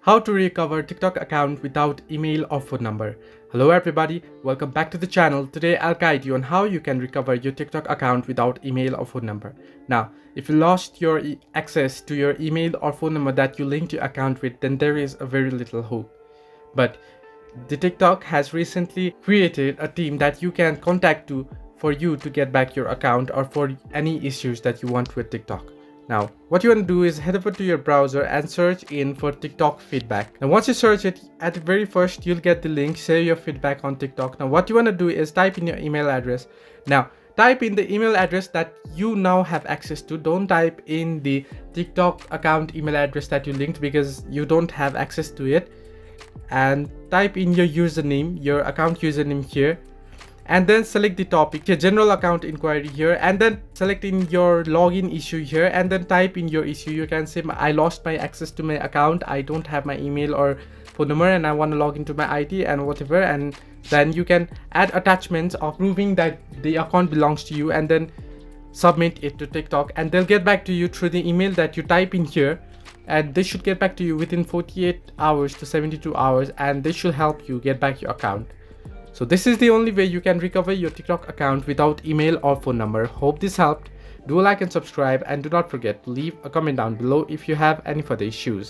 How to recover TikTok account without email or phone number. Hello everybody, welcome back to the channel. Today I'll guide you on how you can recover your TikTok account without email or phone number. Now, if you lost your access to your email or phone number that you linked your account with, then there is a very little hope. But the TikTok has recently created a team that you can contact to for you to get back your account or for any issues that you want with TikTok. Now, what you want to do is head over to your browser and search in for TikTok feedback. Now, once you search it, at the very first, you'll get the link, share your feedback on TikTok. Now, what you want to do is type in your email address. Now, type in the email address that you now have access to. Don't type in the TikTok account email address that you linked because you don't have access to it. And type in your username, your account username here, and then select the topic, your general account inquiry here, and then select in your login issue here, and then type in your issue. You can say I lost my access to my account, I don't have my email or phone number, and I want to log into my ID and whatever. And then you can add attachments of proving that the account belongs to you, and then submit it to TikTok, and they'll get back to you through the email that you type in here. And they should get back to you within 48 hours to 72 hours, and they should help you get back your account. So this is the only way you can recover your TikTok account without email or phone number. Hope this helped. Do like and subscribe, and do not forget to leave a comment down below if you have any further issues.